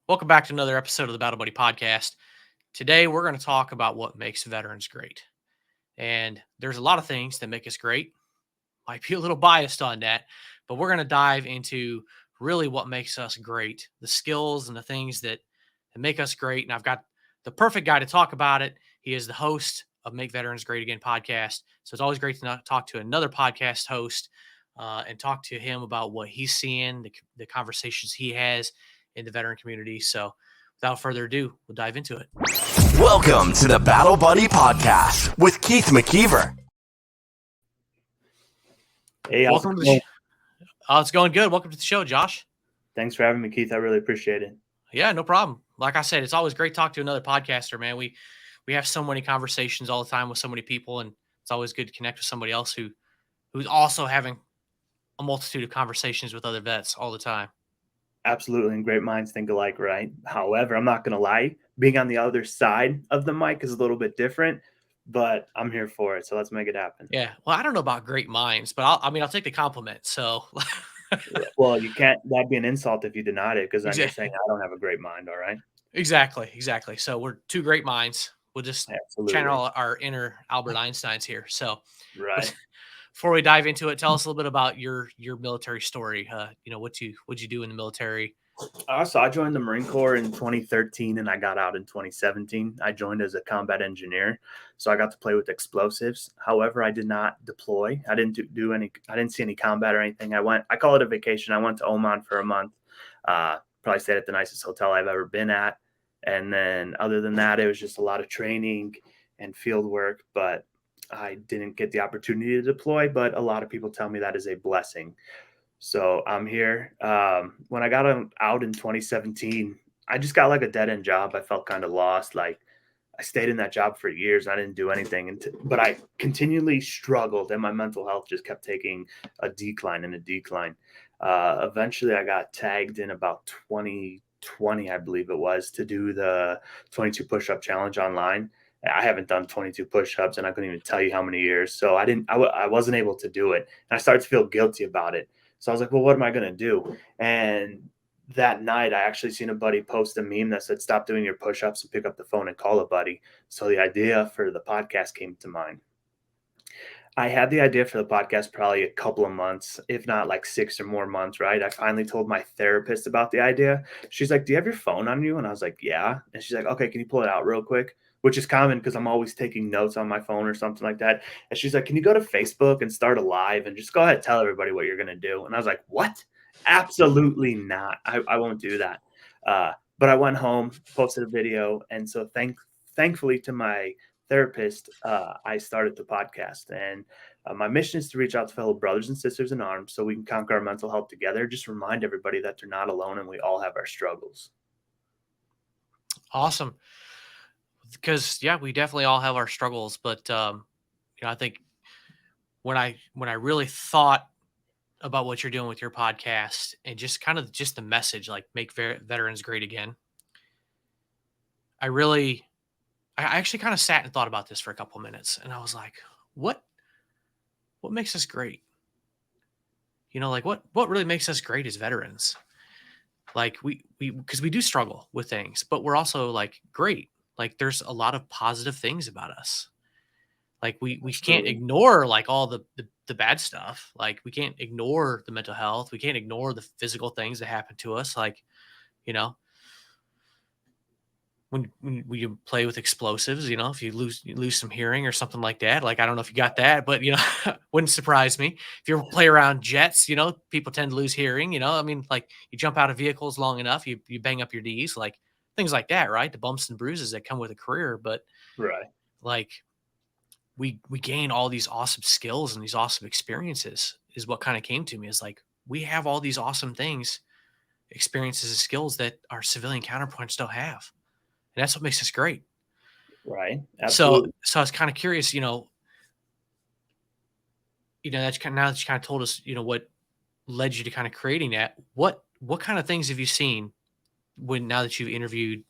Welcome back to another episode of the Battle Buddy Podcast. Today, we're going to talk about what makes veterans great. And there's a lot of things that make us great. Might be a little biased on that, but we're going to dive into really what makes us great, the skills and the things that make us great. And I've got the perfect guy to talk about it. He is the host of Make Veterans Great Again podcast. So it's always great to talk to another podcast host and talk to him about what he's seeing, the conversations he has in the veteran community. So without further ado, we'll dive into it. Welcome to the Battle Buddy Podcast with Keith McKeever. Hey, welcome to the show. It's going good. Welcome to the show, Josh. Thanks for having me, Keith. I really appreciate it. Yeah, no problem. Like I said, it's always great to talk to another podcaster, man. We have so many conversations all the time with so many people, and it's always good to connect with somebody else who's also having a multitude of conversations with other vets all the time. Absolutely, and great minds think alike, right? However, I'm not going to lie, being on the other side of the mic is a little bit different, but I'm here for it, so let's make it happen. Yeah, well, I don't know about great minds, but I'll take the compliment. So, well, you can't. That'd be an insult if you denied it, because then Exactly. you're saying I don't have a great mind. All right. Exactly. So we're two great minds. We'll just Absolutely. channel our inner Albert Einsteins here. So, Right. Before we dive into it, tell us a little bit about your military story. What'd you do in the military? So I joined the Marine Corps in 2013 and I got out in 2017. I joined as a combat engineer, so I got to play with explosives. However, I did not deploy. I didn't do any. I didn't see any combat or anything. I call it a vacation. I went to Oman for a month. Probably stayed at the nicest hotel I've ever been at. And then other than that, it was just a lot of training and field work. But I didn't get the opportunity to deploy. But a lot of people tell me that is a blessing. So I'm here. When I got out in 2017, I just got like a dead end job. I felt kind of lost. Like I stayed in that job for years. I didn't do anything, but I continually struggled, and my mental health just kept taking a decline and a decline. Eventually, I got tagged in about 2020, I believe it was, to do the 22 push-up challenge online. I haven't done 22 push-ups, and I couldn't even tell you how many years. So I wasn't able to do it, and I started to feel guilty about it. So I was like, well, what am I going to do? And that night, I actually seen a buddy post a meme that said, stop doing your push-ups and pick up the phone and call a buddy. So the idea for the podcast came to mind. I had the idea for the podcast probably a couple of months, if not like 6 or more months, right? I finally told my therapist about the idea. She's like, do you have your phone on you? And I was like, yeah. And she's like, okay, can you pull it out real quick? Which is common because I'm always taking notes on my phone or something like that. And she's like, can you go to Facebook and start a live and just go ahead and tell everybody what you're going to do? And I was like, what? Absolutely not. I won't do that. But I went home, posted a video. And so thankfully to my therapist, I started the podcast. And my mission is to reach out to fellow brothers and sisters in arms so we can conquer our mental health together. Just remind everybody that they're not alone and we all have our struggles. Awesome. Because yeah, we definitely all have our struggles, but I think when I really thought about what you're doing with your podcast and just kind of just the message, like make veterans great again, I actually kind of sat and thought about this for a couple of minutes, and I was like, what makes us great? Like what really makes us great as veterans? Like because we do struggle with things, but we're also like great. Like there's a lot of positive things about us. Like we can't ignore like all the bad stuff. Like we can't ignore the mental health. We can't ignore the physical things that happen to us. Like, when you play with explosives, if you lose some hearing or something like that. Like I don't know if you got that, but wouldn't surprise me. If you play around jets, people tend to lose hearing. I mean, like you jump out of vehicles long enough, you bang up your knees, like things like that, right? The bumps and bruises that come with a career, but right, like we gain all these awesome skills and these awesome experiences. Is what kind of came to me, is like we have all these awesome things, experiences, and skills that our civilian counterparts don't have. And that's what makes us great. Right. Absolutely. So I was kind of curious, that's now that you kind of told us, what led you to kind of creating that. What kind of things have you seen now that you've interviewed,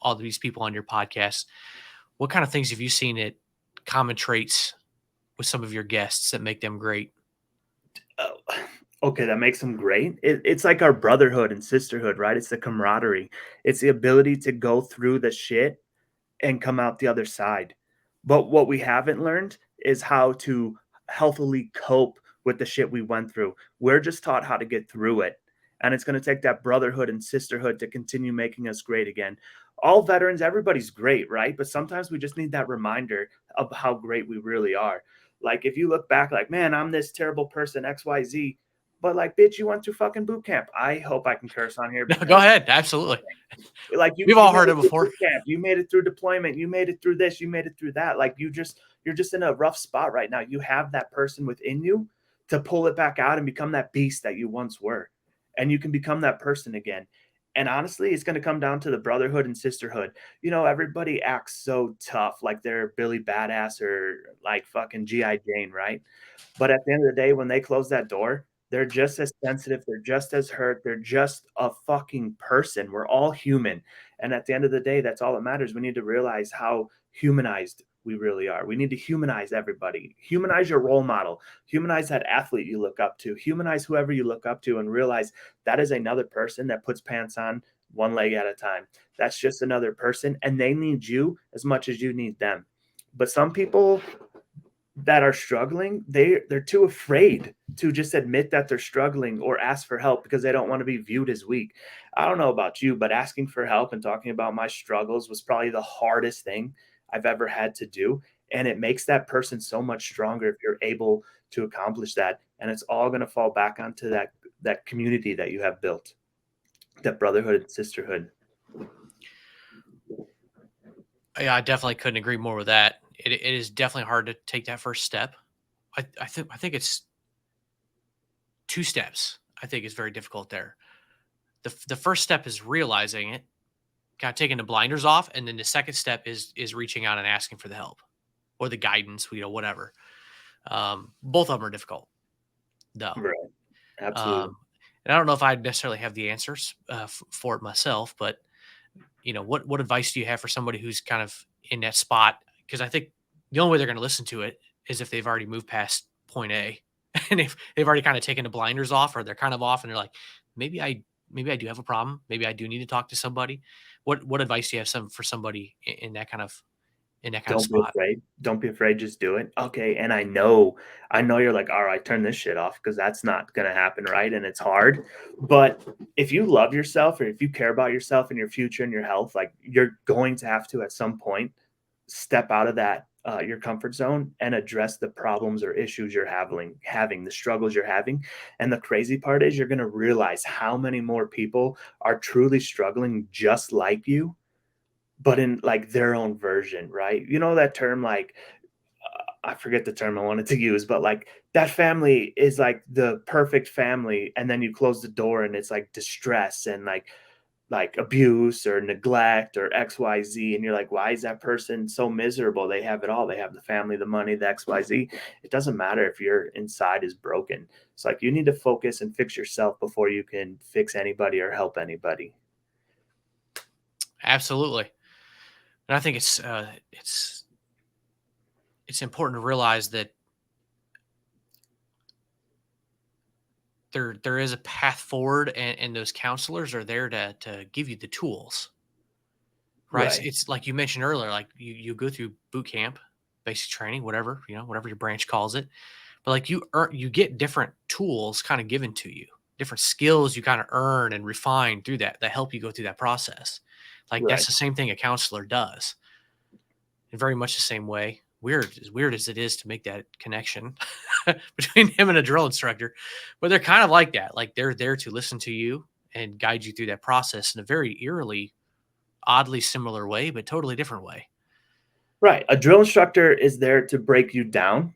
all these people on your podcast? What kind of things have you seen that common traits with some of your guests that make them great? Oh, Okay, that makes them great. It's like our brotherhood and sisterhood, right? It's the camaraderie. It's the ability to go through the shit and come out the other side. But what we haven't learned is how to healthily cope with the shit we went through. We're just taught how to get through it. And it's going to take that brotherhood and sisterhood to continue making us great again. All veterans, everybody's great, right? But sometimes we just need that reminder of how great we really are. Like if you look back, like, man, I'm this terrible person, XYZ. But like, bitch, you went through fucking boot camp. I hope I can curse on here No, go because ahead. Absolutely. like We've you all made heard it it through before. boot camp, you made it through deployment, you made it through this, you made it through that. Like you're just in a rough spot right now. You have that person within you to pull it back out and become that beast that you once were. And you can become that person again. And honestly, it's going to come down to the brotherhood and sisterhood. You know, everybody acts so tough, like they're Billy Badass or like fucking G.I. Jane, right? But at the end of the day, when they close that door, they're just as sensitive. They're just as hurt. They're just a fucking person. We're all human. And at the end of the day, that's all that matters. We need to realize how humanized we really are. We need to humanize everybody. Humanize your role model. Humanize that athlete you look up to. Humanize whoever you look up to and realize that is another person that puts pants on one leg at a time. That's just another person. And they need you as much as you need them. But some people that are struggling, they're too afraid to just admit that they're struggling or ask for help because they don't want to be viewed as weak. I don't know about you, but asking for help and talking about my struggles was probably the hardest thing I've ever had to do. And it makes that person so much stronger if you're able to accomplish that. And it's all going to fall back onto that community that you have built, that brotherhood and sisterhood. Yeah, I definitely couldn't agree more with that. It is definitely hard to take that first step. I think it's two steps. I think is very difficult there. The first step is realizing it, kind of taking the blinders off, and then the second step is reaching out and asking for the help or the guidance, whatever. Both of them are difficult, though. Right. Absolutely. And I don't know if I necessarily have the answers for it myself, but what advice do you have for somebody who's kind of in that spot? Because I think the only way they're going to listen to it is if they've already moved past point A, and if they've already kind of taken the blinders off, or they're kind of off, and they're like, maybe I maybe I do have a problem. Maybe I do need to talk to somebody. What advice do you have for somebody in that kind of Don't be spot? afraid. Don't be afraid, just do it. Okay, and I know you're like, "All right, turn this shit off," because that's not gonna happen, right? And it's hard, but if you love yourself or if you care about yourself and your future and your health, like, you're going to have to, at some point, step out of that, your comfort zone and address the problems or issues you're having, the struggles you're having, and the crazy part is you're gonna realize how many more people are truly struggling just like you, but in like their own version, right? You know that term, like I forget the term I wanted to use, but like that family is like the perfect family, and then you close the door and it's like distress and like abuse or neglect or XYZ, and you're like, why is that person so miserable? They have it all. They have the family, the money, the XYZ. It doesn't matter if your inside is broken. It's like you need to focus and fix yourself before you can fix anybody or help anybody. Absolutely, and I think it's important to realize that there is a path forward, and those counselors are there to give you the tools, right? Right. It's like you mentioned earlier, like you go through boot camp, basic training, whatever, whatever your branch calls it, but like you get different tools kind of given to you, different skills you kind of earn and refine through that help you go through that process. Like Right. that's the same thing a counselor does, in very much the same way. Weird as it is to make that connection between him and a drill instructor, but they're kind of like that. Like they're there to listen to you and guide you through that process in a very eerily, oddly similar way, but totally different way. Right. A drill instructor is there to break you down.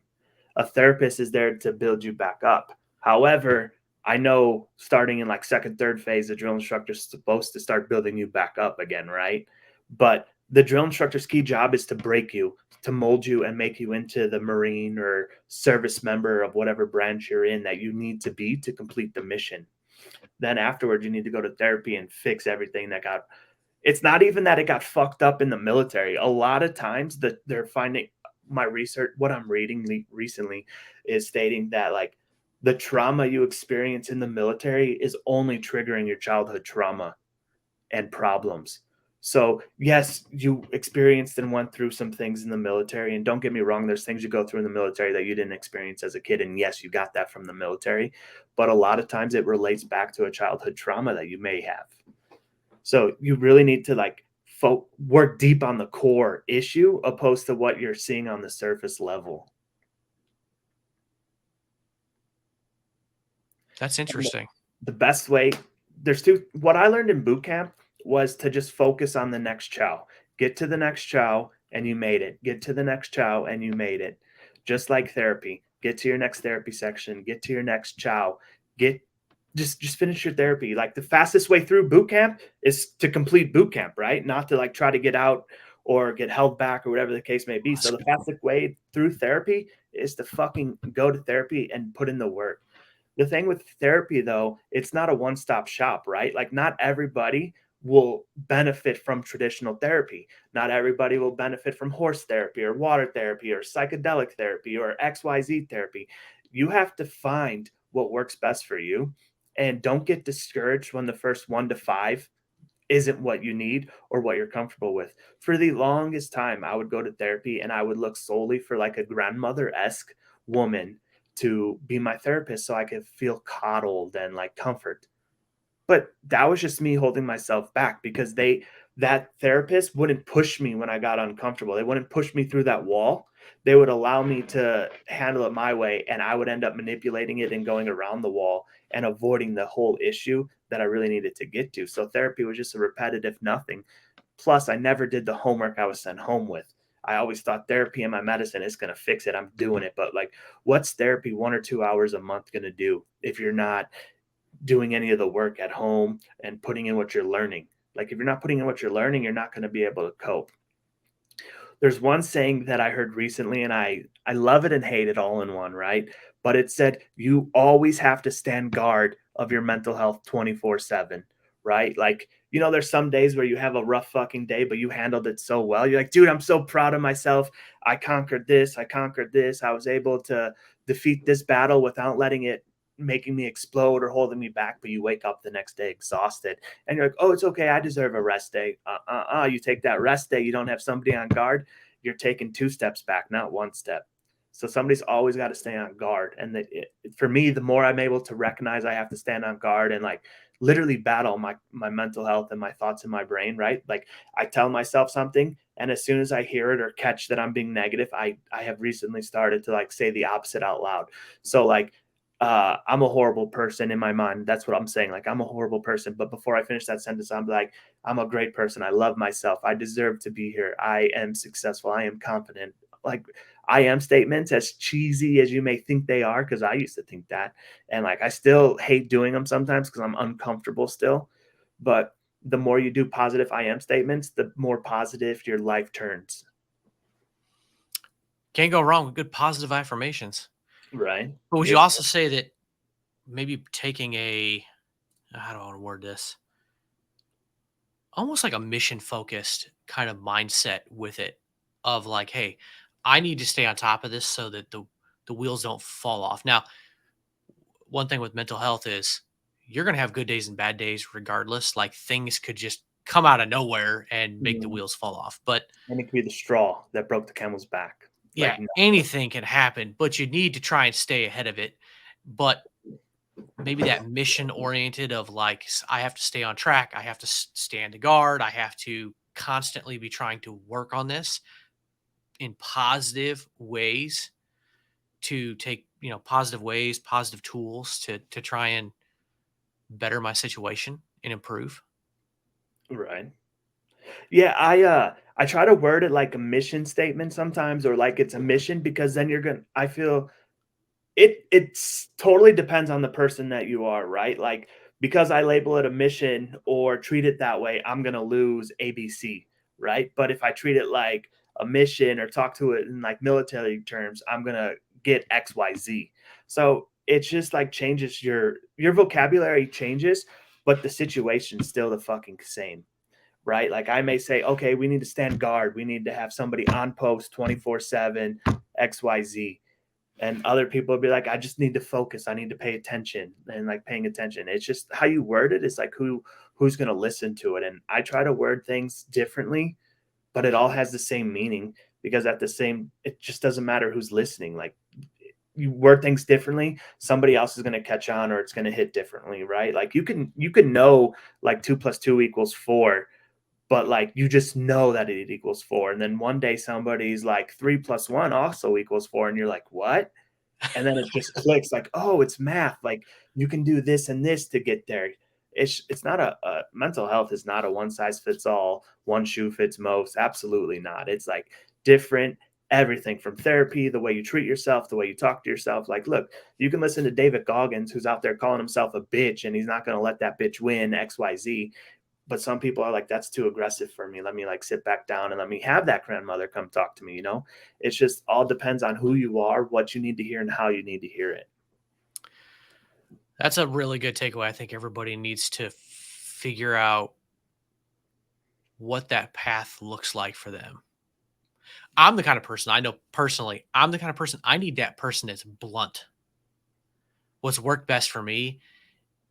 A therapist is there to build you back up. However, I know starting in like second, third phase, the drill instructor is supposed to start building you back up again, right? But the drill instructor's key job is to break you, to mold you and make you into the Marine or service member of whatever branch you're in that you need to be to complete the mission. Then afterwards, you need to go to therapy and fix everything that got. It's not even that it got fucked up in the military. A lot of times that they're finding, my research, what I'm reading recently is stating that like The trauma you experience in the military is only triggering your childhood trauma and problems. So, yes, you experienced and went through some things in the military. And don't get me wrong, there's things you go through in the military that you didn't experience as a kid. And yes, you got that from the military. But a lot of times it relates back to a childhood trauma that you may have. So, you really need to like work deep on the core issue opposed to what you're seeing on the surface level. That's interesting. The best way, what I learned in boot camp was to just focus on the next chow. Get to the next chow and you made it. Get to the next chow and you made it. Just like therapy. Get to your next therapy section. Get to your next chow. Get just finish your therapy. Like the fastest way through boot camp is to complete boot camp, right? Not to like try to get out or get held back or whatever the case may be. So the fastest way through therapy is to fucking go to therapy and put in the work. The thing with therapy, though, it's not a one-stop shop, right? Like, not everybody will benefit from traditional therapy. Not everybody will benefit from horse therapy or water therapy or psychedelic therapy or XYZ therapy. You have to find what works best for you. And don't get discouraged when the first 1 to 5 isn't what you need or what you're comfortable with. For the longest time, I would go to therapy and I would look solely for like a grandmother-esque woman to be my therapist so I could feel coddled and like comfort. But that was just me holding myself back because that therapist wouldn't push me when I got uncomfortable. They wouldn't push me through that wall. They would allow me to handle it my way, and I would end up manipulating it and going around the wall and avoiding the whole issue that I really needed to get to. So therapy was just a repetitive nothing. Plus, I never did the homework I was sent home with. I always thought therapy and my medicine is going to fix it. I'm doing it. But like, what's therapy 1 or 2 hours a month going to do if you're not doing any of the work at home and putting in what you're learning? Like, if you're not putting in what you're learning, you're not going to be able to cope. There's one saying that I heard recently, and I love it and hate it all in one, right? But it said you always have to stand guard of your mental health 24/7, right? Like, there's some days where you have a rough fucking day, but you handled it so well. You're like, dude, I'm so proud of myself. I conquered this. I conquered this. I was able to defeat this battle without letting it making me explode or holding me back. But you wake up the next day exhausted and you're like, oh, it's okay. I deserve a rest day. You take that rest day. You don't have somebody on guard. You're taking 2 steps back, not 1 step. So somebody's always got to stay on guard. And for me, the more I'm able to recognize I have to stand on guard and like literally battle my mental health and my thoughts in my brain, right? Like, I tell myself something, and as soon as I hear it or catch that I'm being negative, I have recently started to like say the opposite out loud. So like, I'm a horrible person in my mind. That's what I'm saying. Like, I'm a horrible person. But before I finish that sentence, I'm like, I'm a great person. I love myself. I deserve to be here. I am successful. I am confident. Like, I am statements, as cheesy as you may think they are, because I used to think that. And like, I still hate doing them sometimes because I'm uncomfortable still. But the more you do positive I am statements, the more positive your life turns. Can't go wrong with good positive affirmations. Right. But would you also say that maybe taking how do I want to word this? Almost like a mission focused kind of mindset with it of like, hey, I need to stay on top of this so that the wheels don't fall off. Now, one thing with mental health is you're going to have good days and bad days regardless. Like, things could just come out of nowhere and make the Mhm. wheels fall off. But And it could be the straw that broke the camel's back. yeah, Like, no. anything can happen, but you need to try and stay ahead of it. But maybe that mission oriented of like, I have to stay on track. I have to stand a guard. I have to constantly be trying to work on this in positive ways to take, positive ways, positive tools to try and better my situation and improve. Right. Yeah, I try to word it like a mission statement sometimes, or like it's a mission, because then I feel it's totally depends on the person that you are, right? Like, because I label it a mission or treat it that way, I'm gonna lose ABC, right? But if I treat it like a mission or talk to it in like military terms, I'm gonna get XYZ. So it's just like changes your vocabulary changes, but the situation's still the fucking same, right? Like, I may say, okay, we need to stand guard. We need to have somebody on post 24/7, XYZ. And other people will be like, I just need to focus. I need to pay attention. And like paying attention, it's just how you word it is like who's going to listen to it. And I try to word things differently, but it all has the same meaning, because it just doesn't matter who's listening. Like, you word things differently, somebody else is going to catch on, or it's going to hit differently, right? Like you can know like 2 + 2 = 4, but like you just know that it equals 4, and then one day somebody's like 3 + 1 also equals 4, and you're like, what? And then it just clicks, like, oh, it's math. Like, you can do this and this to get there. It's not a mental health is not a one size fits all, one shoe fits most. Absolutely not. It's like different everything, from therapy, the way you treat yourself, the way you talk to yourself. Like, look, you can listen to David Goggins, who's out there calling himself a bitch, and he's not going to let that bitch win XYZ. But some people are like, that's too aggressive for me. Let me like sit back down and let me have that grandmother come talk to me. It's just all depends on who you are, what you need to hear, and how you need to hear it. That's a really good takeaway. I think everybody needs to figure out what that path looks like for them. I'm the kind of person, I know personally, I'm the kind of person, I need that person that's blunt. What's worked best for me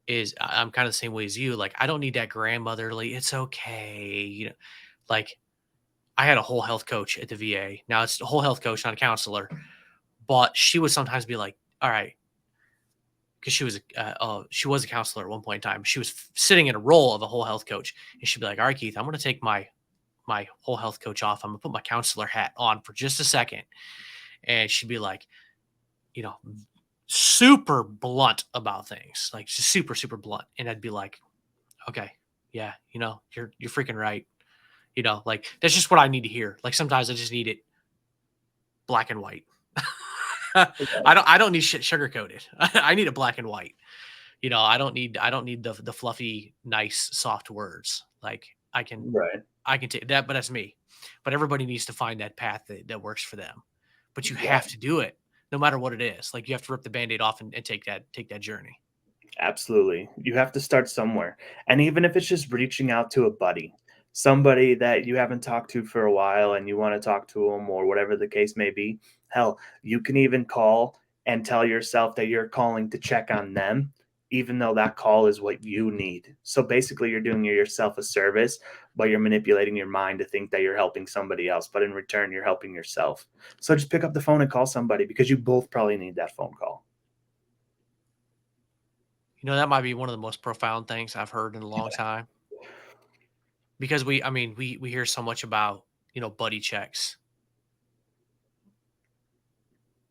is I'm kind of the same way as you. Like, I don't need that grandmotherly, it's okay. Like, I had a whole health coach at the VA. Now it's a whole health coach, not a counselor, but she would sometimes be like, all right, because she was a counselor at one point in time. She was sitting in a role of a whole health coach, and she'd be like, all right, Keith, I'm going to take my whole health coach off. I'm gonna put my counselor hat on for just a second. And she'd be like, you know, super blunt about things, like just super, super blunt. And I'd be like, okay, yeah, you're freaking right. Like, that's just what I need to hear. Like, sometimes I just need it black and white. I don't need shit sugar coated. I need it black and white. I don't need the fluffy, nice, soft words. Like, I can Right. I can take that, but that's me. But everybody needs to find that path that works for them. But you Yeah. have to do it no matter what it is. Like, you have to rip the band-aid off and take that journey. Absolutely. You have to start somewhere. And even if it's just reaching out to a buddy, somebody that you haven't talked to for a while and you want to talk to them, or whatever the case may be. Hell, you can even call and tell yourself that you're calling to check on them, even though that call is what you need. So basically, you're doing yourself a service, but you're manipulating your mind to think that you're helping somebody else. But in return, you're helping yourself. So just pick up the phone and call somebody, because you both probably need that phone call. That might be one of the most profound things I've heard in a long time, because we hear so much about, buddy checks.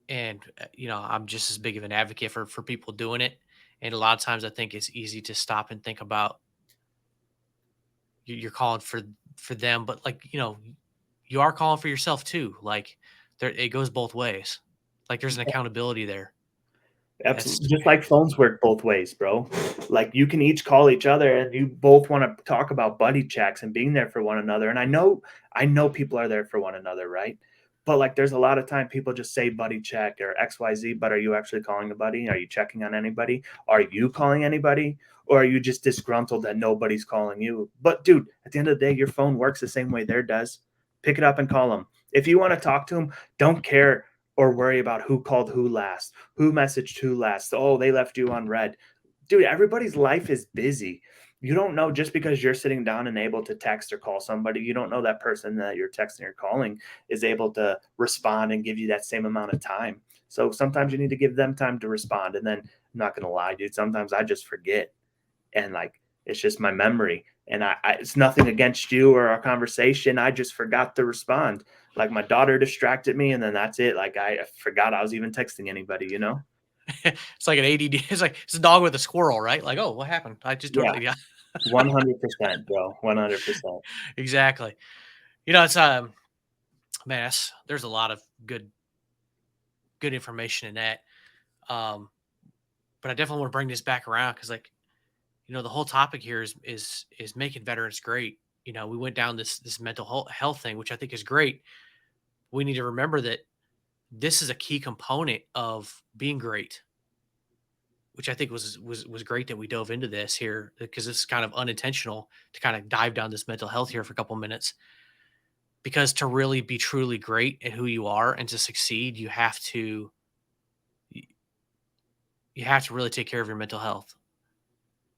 And I'm just as big of an advocate for people doing it. And a lot of times I think it's easy to stop and think about, you're calling for them, but, like, you are calling for yourself too. Like, there, it goes both ways. Like, there's an accountability there. That's Absolutely. Just like phones work both ways, bro. Like, you can each call each other and you both want to talk about buddy checks and being there for one another. And I know people are there for one another, right? But like, there's a lot of time people just say buddy check or XYZ, but are you actually calling a buddy? Are you checking on anybody? Are you calling anybody? Or are you just disgruntled that nobody's calling you? But dude, at the end of the day, your phone works the same way their does. Pick it up and call them. If you want to talk to them, don't care or worry about who called who last, who messaged who last. Oh, they left you on red. Dude, everybody's life is busy. You don't know, just because you're sitting down and able to text or call somebody, you don't know that person that you're texting or calling is able to respond and give you that same amount of time. So sometimes you need to give them time to respond. And then, I'm not going to lie, dude, sometimes I just forget. And like, it's just my memory. And it's nothing against you or our conversation. I just forgot to respond. Like, my daughter distracted me, and then that's it. Like, I forgot I was even texting anybody. it's like an ADD. It's a dog with a squirrel, right? Like, oh, what happened? I just Yeah, totally, yeah. 100%, bro. 100%. Exactly. It's man, there's a lot of good information in that. Um, but I definitely want to bring this back around, because, like, the whole topic here is making veterans great. We went down this mental health thing, which I think is great. We need to remember that this is a key component of being great, which I think was great that we dove into this here, because it's kind of unintentional to kind of dive down this mental health here for a couple minutes. Because to really be truly great at who you are and to succeed, you have to you have to really take care of your mental health.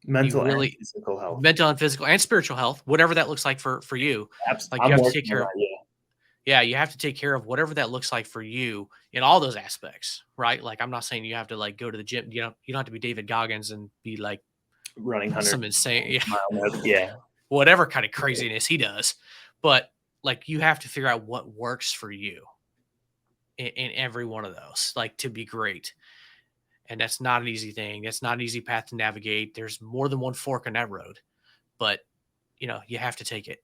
You Mental and really physical health. mental and physical and spiritual health, whatever that looks like for you. Like you I'm have to working take on care of that. Yeah. yeah, you have to take care of whatever that looks like for you in all those aspects, right? Like I'm not saying you have to like go to the gym, you don't have to be David Goggins and be like Running 100 some insane yeah, mile. Yeah. whatever kind of craziness he does. But like you have to figure out what works for you in every one of those, like to be great. And that's not an easy thing. That's not an easy path to navigate. There's more than one fork in that road, but you have to take it.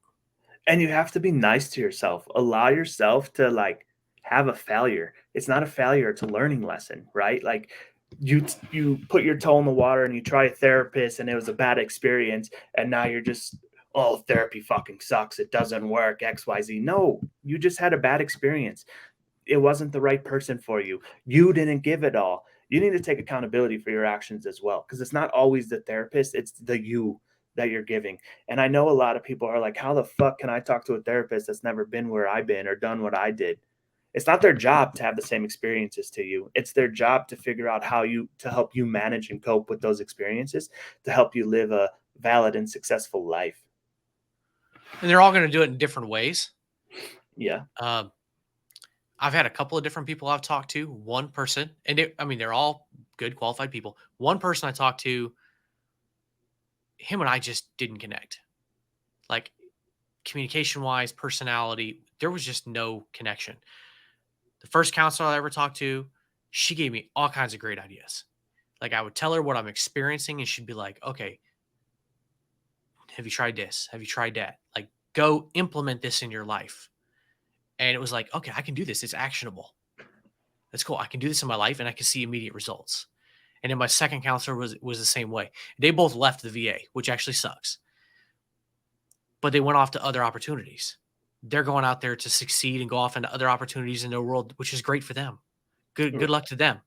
And you have to be nice to yourself. Allow yourself to like have a failure. It's not a failure, it's a learning lesson, right? Like you put your toe in the water and you try a therapist and it was a bad experience and now you're just, oh, therapy fucking sucks. It doesn't work, XYZ. No, you just had a bad experience. It wasn't the right person for you. You didn't give it all. You need to take accountability for your actions as well, because it's not always the therapist, it's the you that you're giving. And I know a lot of people are like, how the fuck can I talk to a therapist that's never been where I've been or done what I did? It's not their job to have the same experiences to you. It's their job to figure out how you to help you manage and cope with those experiences to help you live a valid and successful life. And they're all going to do it in different ways. Yeah. Um, I've had a couple of different people I've talked to. One person, and they're all good, qualified people. One person I talked to, him and I just didn't connect. Like communication wise, personality, there was just no connection. The first counselor I ever talked to, she gave me all kinds of great ideas. Like I would tell her what I'm experiencing, and she'd be like, okay, have you tried this? Have you tried that? Like, go implement this in your life. And it was like, okay, I can do this. It's actionable. That's cool. I can do this in my life and I can see immediate results. And then my second counselor was the same way. They both left the VA, which actually sucks. But they went off to other opportunities. They're going out there to succeed and go off into other opportunities in their world, which is great for them. Good luck to them.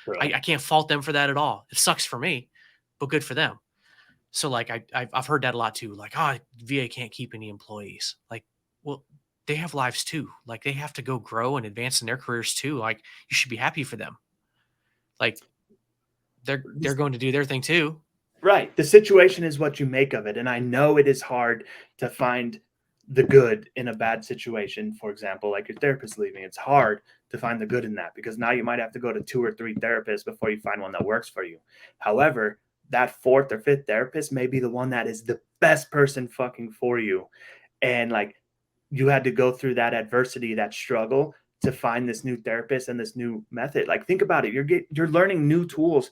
Right. I can't fault them for that at all. It sucks for me, but good for them. So like I've heard that a lot too. Like, oh, VA can't keep any employees. Like, well, they have lives too. Like they have to go grow and advance in their careers too. Like you should be happy for them. Like they're going to do their thing too. Right. The situation is what you make of it. And I know it is hard to find the good in a bad situation. For example, like your therapist leaving, it's hard to find the good in that because now you might have to go to 2 or 3 therapists before you find one that works for you. However, that fourth or fifth therapist may be the one that is the best person fucking for you. And like you had to go through that adversity, that struggle to find this new therapist and this new method. Like think about it. You're learning new tools.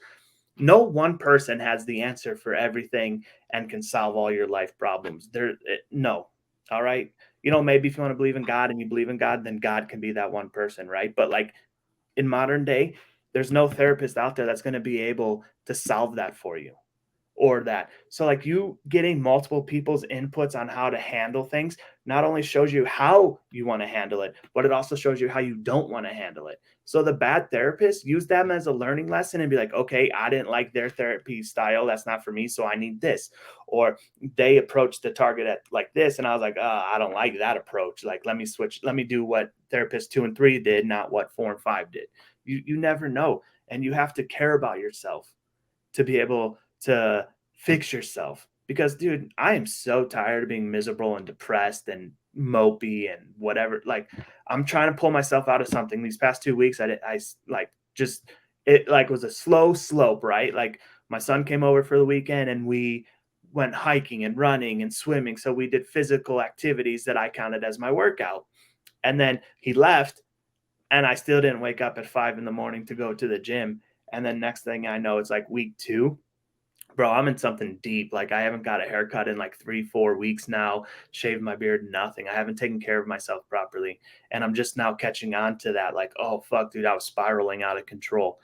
No one person has the answer for everything and can solve all your life problems. No. All right. Maybe if you want to believe in God and you believe in God, then God can be that one person, right? But like in modern day, there's no therapist out there that's going to be able to solve that for you or that. So like you getting multiple people's inputs on how to handle things not only shows you how you want to handle it, but it also shows you how you don't want to handle it. So the bad therapist, use them as a learning lesson and be like, okay, I didn't like their therapy style. That's not for me. So I need this. Or they approached the target at like this. And I was like, I don't like that approach. Like, let me switch. Let me do what therapists 2 and 3 did, not what 4 and 5 did. You never know. And you have to care about yourself to be able to fix yourself. Because, dude, I am so tired of being miserable and depressed and mopey and whatever. Like, I'm trying to pull myself out of something. These past 2 weeks, I like just it like was a slow slope, right? Like, my son came over for the weekend and we went hiking and running and swimming. So we did physical activities that I counted as my workout. And then he left, and I still didn't wake up at 5 in the morning to go to the gym. And then next thing I know, it's like week 2. Bro, I'm in something deep. Like I haven't got a haircut in like 3-4 weeks now, shaved my beard, nothing. I haven't taken care of myself properly. And I'm just now catching on to that. Like, oh fuck, dude, I was spiraling out of control.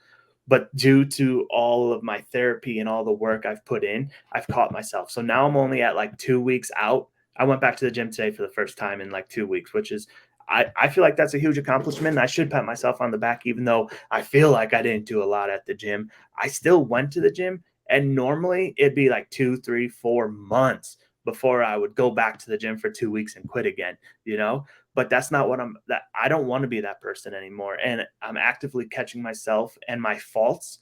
But due to all of my therapy and all the work I've put in, I've caught myself. So now I'm only at like 2 weeks out. I went back to the gym today for the first time in like 2 weeks, which is I feel like that's a huge accomplishment. I should pat myself on the back, even though I feel like I didn't do a lot at the gym. I still went to the gym, and normally it'd be like 2, 3, 4 months before I would go back to the gym for 2 weeks and quit again, But that's not what I don't want to be that person anymore. And I'm actively catching myself and my faults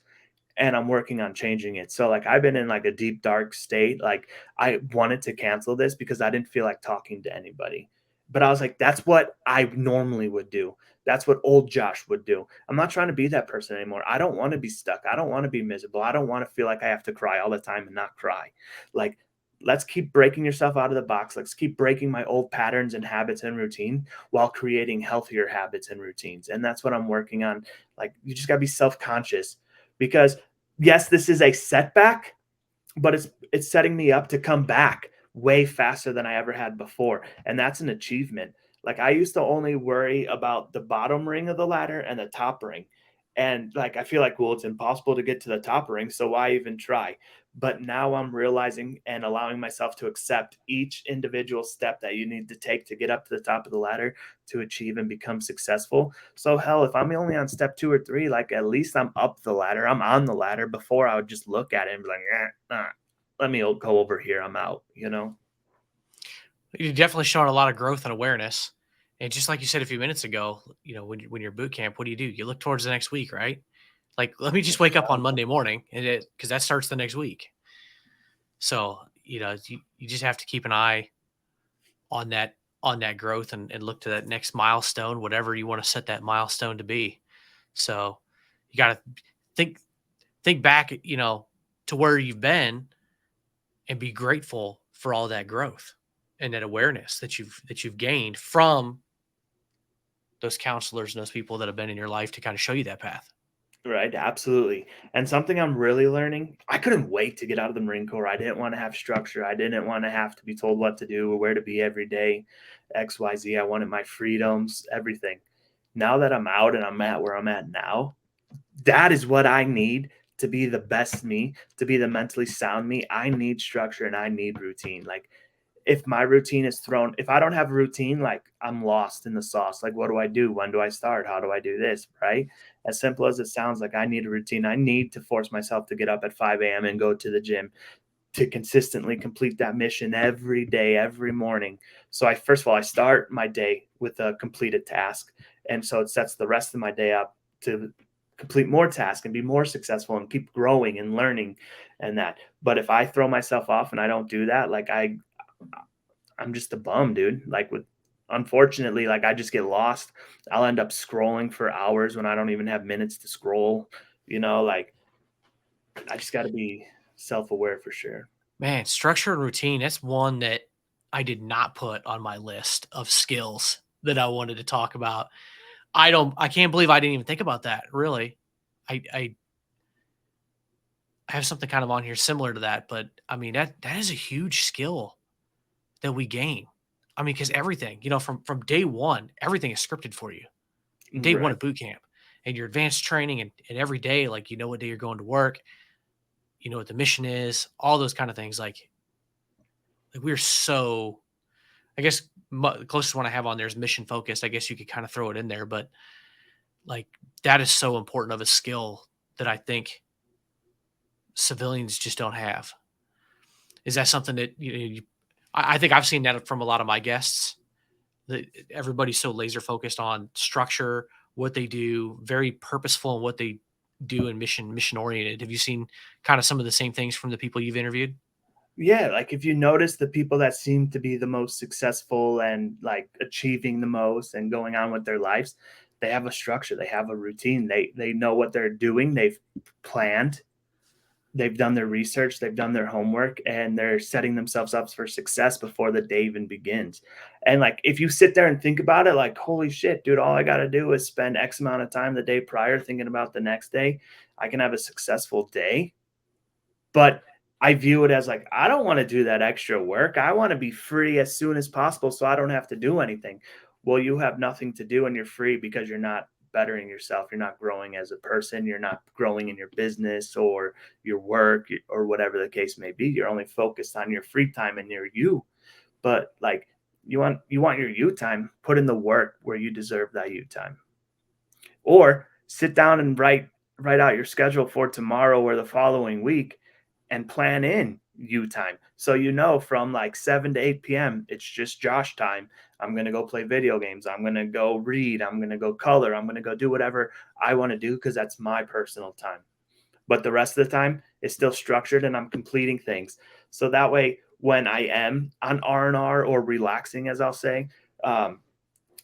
and I'm working on changing it. So like I've been in like a deep dark state. Like I wanted to cancel this because I didn't feel like talking to anybody. But I was like, that's what I normally would do. That's what old Josh would do. I'm not trying to be that person anymore. I don't want to be stuck. I don't want to be miserable. I don't want to feel like I have to cry all the time and not cry. Like, let's keep breaking yourself out of the box. Let's keep breaking my old patterns and habits and routine while creating healthier habits and routines. And that's what I'm working on. Like, you just got to be self conscious because, yes, this is a setback, but it's setting me up to come back way faster than I ever had before. And that's an achievement. Like I used to only worry about the bottom ring of the ladder and the top ring. And like I feel like, well, it's impossible to get to the top ring, so why even try? But now I'm realizing and allowing myself to accept each individual step that you need to take to get up to the top of the ladder to achieve and become successful. So hell, if I'm only on step 2 or 3, like at least I'm up the ladder. I'm on the ladder. Before I would just look at it and be like, let me go over here. I'm out, you know? You're definitely showing a lot of growth and awareness. And just like you said a few minutes ago, when you're boot camp, what do? You look towards the next week, right? Like, let me just wake up on Monday morning, and because that starts the next week. So you just have to keep an eye on that growth and look to that next milestone, whatever you want to set that milestone to be. So you got to think back, to where you've been and be grateful for all that growth and that awareness that you've gained from those counselors and those people that have been in your life to kind of show you that path. Right, absolutely. And something I'm really learning, I couldn't wait to get out of the Marine Corps. I didn't want to have structure. I didn't want to have to be told what to do or where to be every day, XYZ. I wanted my freedoms, everything. Now that I'm out and I'm at where I'm at now, that is what I need to be the best me, to be the mentally sound me. I need structure and I need routine. Like if my routine is thrown, if I don't have a routine, like I'm lost in the sauce. Like, what do I do? When do I start? How do I do this? Right? As simple as it sounds, like I need a routine. I need to force myself to get up at 5 a.m. and go to the gym to consistently complete that mission every day, every morning. So first of all, I start my day with a completed task. And so it sets the rest of my day up to complete more tasks and be more successful and keep growing and learning and that. But if I throw myself off and I don't do that, like I'm just a bum, dude. Like unfortunately, like I just get lost. I'll end up scrolling for hours when I don't even have minutes to scroll. Like I just got to be self-aware for sure. Man, structure and routine, that's one that I did not put on my list of skills that I wanted to talk about. I can't believe I didn't even think about that. Really. I have something kind of on here similar to that, but I mean that is a huge skill that we gain. I mean, because everything, from day one, everything is scripted for you. Day one Right. of boot camp and your advanced training and every day, like what day you're going to work, what the mission is, all those kind of things. Like we're so, I guess the closest one I have on there is mission focused. I guess you could kind of throw it in there, but like that is so important of a skill that I think civilians just don't have. Is that something that I think I've seen that from a lot of my guests. That everybody's so laser focused on structure, what they do, very purposeful in what they do, and mission oriented. Have you seen kind of some of the same things from the people you've interviewed? Yeah, like if you notice the people that seem to be the most successful and like achieving the most and going on with their lives, they have a structure, they have a routine, they know what they're doing, they've planned, they've done their research, they've done their homework, and they're setting themselves up for success before the day even begins. And like if you sit there and think about it, like holy shit, dude, all I got to do is spend X amount of time the day prior thinking about the next day. I can have a successful day. But I view it as like I don't want to do that extra work. I want to be free as soon as possible so I don't have to do anything. Well, you have nothing to do and you're free because you're not bettering yourself. You're not growing as a person. You're not growing in your business or your work or whatever the case may be. You're only focused on your free time and your you. But like you want your you time, put in the work where you deserve that you time. Or sit down and write out your schedule for tomorrow or the following week and plan in you time. So from like 7 to 8 p.m. it's just Josh time. I'm going to go play video games. I'm going to go read. I'm going to go color. I'm going to go do whatever I want to do because that's my personal time. but the rest of the time it's still structured and I'm completing things. So that way, when I am on R&R or relaxing, as I'll say, um,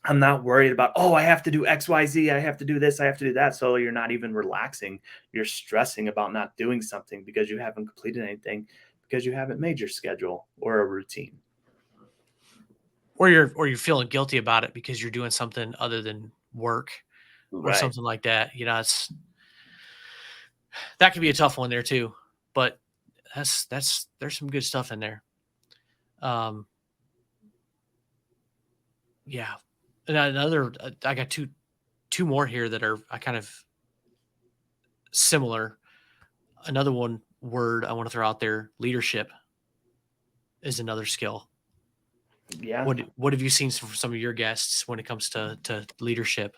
I'm not worried about, oh, I have to do XYZ. I have to do this. I have to do that. So you're not even relaxing. You're stressing about not doing something because you haven't completed anything, because you haven't made your schedule or a routine. Or you're feeling guilty about it because you're doing something other than work or Right. something like that. That could be a tough one there too. But there's some good stuff in there. Um, yeah. And another, I got two more here that are kind of similar. Another one word I want to throw out there: leadership is another skill. Yeah. What have you seen from some of your guests when it comes to leadership?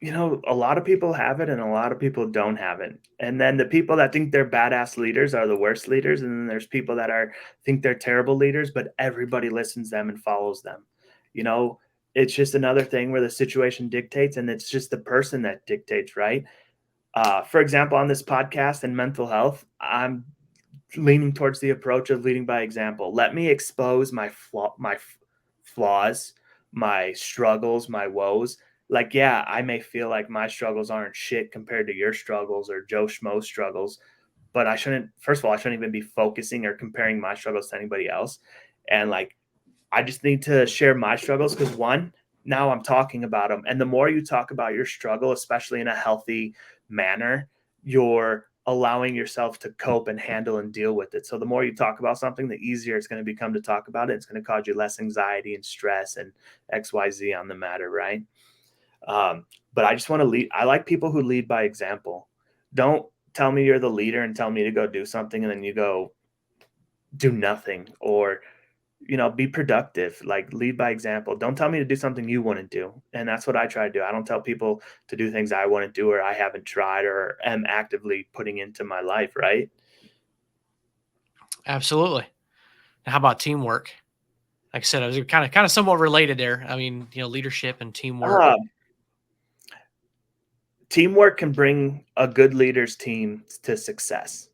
A lot of people have it and a lot of people don't have it. And then the people that think they're badass leaders are the worst leaders. And then there's people that think they're terrible leaders, but everybody listens to them and follows them. You know, it's just another thing where the situation dictates and it's just the person that dictates, right? For example, on this podcast and mental health, I'm leaning towards the approach of leading by example. Let me expose my flaws, my struggles, my woes. Like, yeah, I may feel like my struggles aren't shit compared to your struggles or Joe Schmo's struggles, but I shouldn't. First of all, I shouldn't even be focusing or comparing my struggles to anybody else. And like, I just need to share my struggles because one, now I'm talking about them. And the more you talk about your struggle, especially in a healthy manner, you're allowing yourself to cope and handle and deal with it. So the more you talk about something, the easier it's going to become to talk about it. It's going to cause you less anxiety and stress and XYZ on the matter, right? But I just want to lead. I like people who lead by example. Don't tell me you're the leader and tell me to go do something and then you go do nothing, or be productive, like lead by example. Don't tell me to do something you want to do. And that's what I try to do. I don't tell people to do things I want to do or I haven't tried or am actively putting into my life, right? Absolutely. How about teamwork? Like I said, I was kind of somewhat related there. I mean, leadership and teamwork. Uh, Teamwork can bring a good leader's team to success.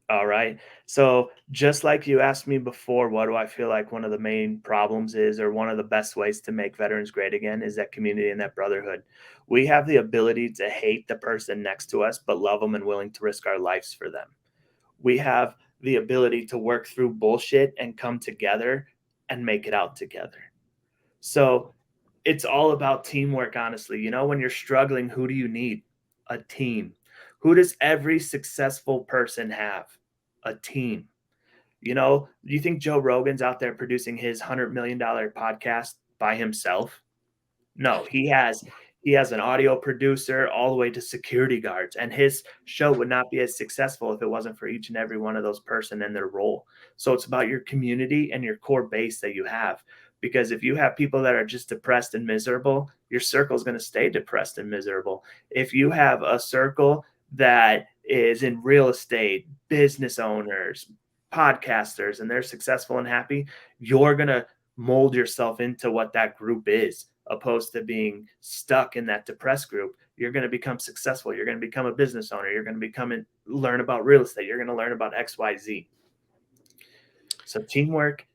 All right. So just like you asked me before, what do I feel like one of the main problems is, or one of the best ways to make veterans great again, is that community and that brotherhood. We have the ability to hate the person next to us, but love them and willing to risk our lives for them. We have the ability to work through bullshit and come together and make it out together. So it's all about teamwork, honestly. When you're struggling, who do you need? A team. Who does every successful person have? A team. Do you think Joe Rogan's out there producing his $100 million podcast by himself? No, he has an audio producer all the way to security guards, and his show would not be as successful if it wasn't for each and every one of those person and their role. So it's about your community and your core base that you have. Because if you have people that are just depressed and miserable, your circle is going to stay depressed and miserable. If you have a circle that is in real estate, business owners, podcasters, and they're successful and happy, you're going to mold yourself into what that group is, opposed to being stuck in that depressed group. You're going to become successful. You're going to become a business owner. You're going to learn about real estate. You're going to learn about XYZ. So teamwork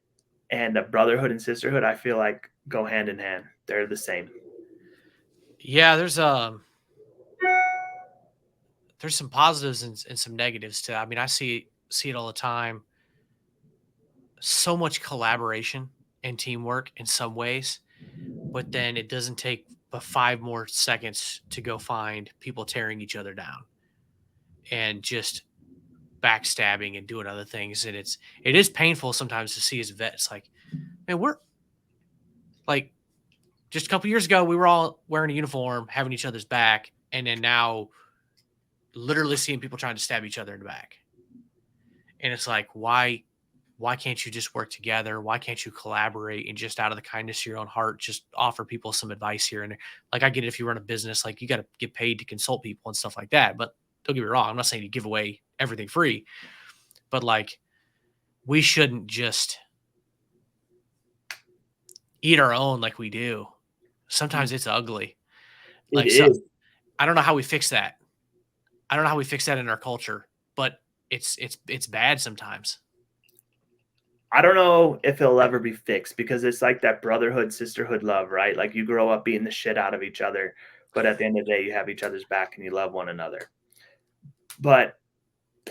and a brotherhood and sisterhood, I feel like, go hand in hand. They're the same. Yeah, there's some positives and some negatives too. I mean, I see it all the time. So much collaboration and teamwork in some ways, but then it doesn't take but 5 more seconds to go find people tearing each other down and just backstabbing and doing other things. And it is painful sometimes to see as vets, like, man, we're like, just a couple years ago we were all wearing a uniform, having each other's back, and then now literally seeing people trying to stab each other in the back. And it's like, why can't you just work together? Why can't you collaborate and just out of the kindness of your own heart, just offer people some advice here and there? Like, I get it, if you run a business, like, you got to get paid to consult people and stuff like that. But don't get me wrong, I'm not saying you give away everything free, but like, we shouldn't just eat our own like we do. Sometimes it's ugly. It Like, so is. I don't know how we fix that. I don't know how we fix that in our culture, but it's bad sometimes. I don't know if it'll ever be fixed because it's like that brotherhood, sisterhood love, right? Like you grow up beating the shit out of each other, but at the end of the day, you have each other's back and you love one another. But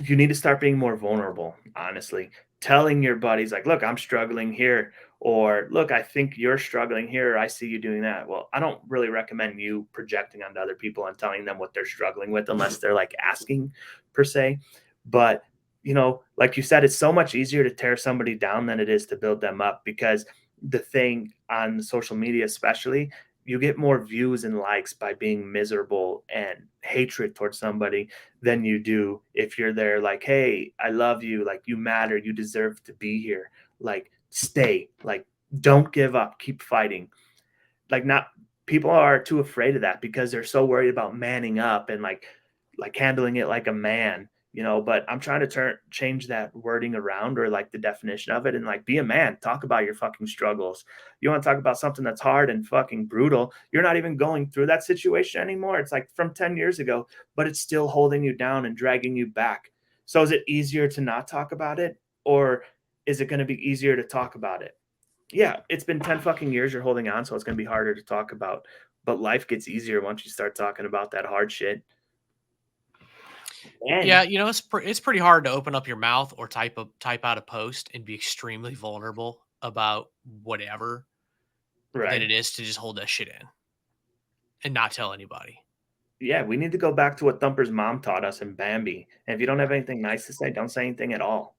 you need to start being more vulnerable, honestly. Telling your buddies, like, look, I'm struggling here, or look, I think you're struggling here, or I see you doing that. Well, I don't really recommend you projecting onto other people and telling them what they're struggling with unless they're like asking per se. But, like you said, it's so much easier to tear somebody down than it is to build them up because the thing on social media, especially, you get more views and likes by being miserable and hatred towards somebody than you do if you're there like, hey, I love you, like you matter, you deserve to be here, like stay, like don't give up, keep fighting. Like not people are too afraid of that because they're so worried about manning up and like handling it like a man, but I'm trying to change that wording around or like the definition of it and like be a man, talk about your fucking struggles. You want to talk about something that's hard and fucking brutal, you're not even going through that situation anymore. It's like from 10 years ago, but it's still holding you down and dragging you back. So is it easier to not talk about it, or is it going to be easier to talk about it? Yeah, it's been 10 fucking years you're holding on, so it's going to be harder to talk about. But life gets easier once you start talking about that hard shit. Yeah, And it's pretty hard to open up your mouth or type out a post and be extremely vulnerable about whatever than right. it is to just hold that shit in and not tell anybody. Yeah, we need to go back to what Thumper's mom taught us in Bambi. And if you don't have anything nice to say, don't say anything at all.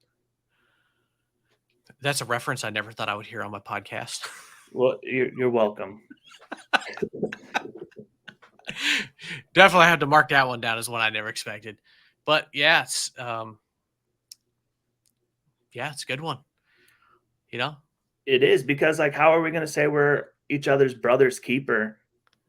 That's a reference I never thought I would hear on my podcast. Well, you're welcome. Definitely had to mark that one down as one I never expected. But yeah, it's a good one. You know? It is because, like, how are we going to say we're each other's brother's keeper,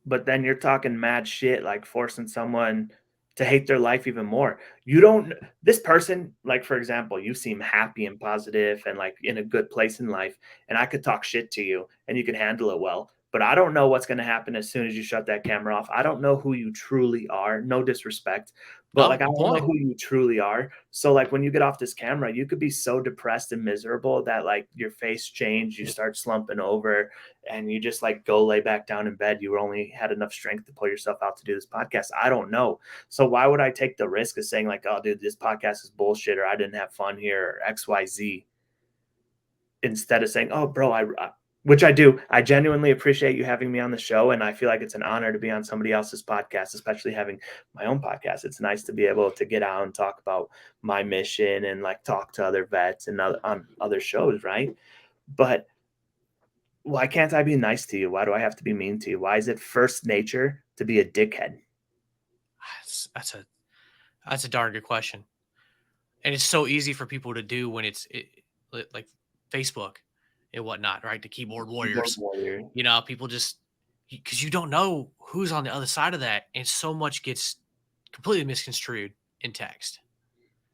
but then you're talking mad shit, like forcing someone to hate their life even more? You don't, this person, like, for example, you seem happy and positive and like in a good place in life, and I could talk shit to you and you could handle it well. But I don't know what's going to happen as soon as you shut that camera off. I don't know who you truly are. No disrespect, but No, like I good don't know point. who you truly are. So like when you get off this camera, you could be so depressed and miserable that like your face change, you start slumping over, and you just like go lay back down in bed. You only had enough strength to pull yourself out to do this podcast. I don't know. So why would I take the risk of saying like, oh, dude, this podcast is bullshit, or I didn't have fun here, or X, Y, Z, instead of saying, oh, bro, which I do. I genuinely appreciate you having me on the show, and I feel like it's an honor to be on somebody else's podcast, especially having my own podcast. It's nice to be able to get out and talk about my mission and like talk to other vets and on other shows, right? But why can't I be nice to you? Why do I have to be mean to you? Why is it first nature to be a dickhead? That's a darn good question. And it's so easy for people to do when like Facebook and whatnot, right? The keyboard Keyboard warriors. warrior. People just because you don't know who's on the other side of that, and so much gets completely misconstrued in text,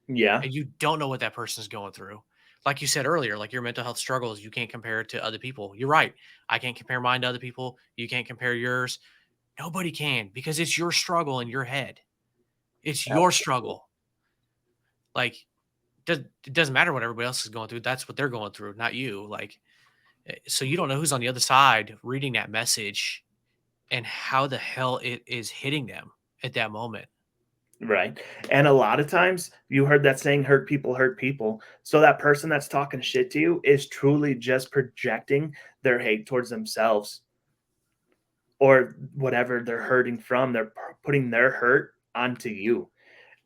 Yeah, and you don't know what that person's going through. Like you said earlier, like your mental health struggles, you can't compare it to other people. You're right. I can't compare mine to other people. You can't compare yours. Nobody can because it's your struggle in your head. It's your absolutely. struggle. Like it doesn't matter what everybody else is going through. That's what they're going through, not you. Like, so you don't know who's on the other side reading that message and how the hell it is hitting them at that moment. Right. And a lot of times you heard that saying, hurt people hurt people. So that person that's talking shit to you is truly just projecting their hate towards themselves or whatever they're hurting from. They're putting their hurt onto you.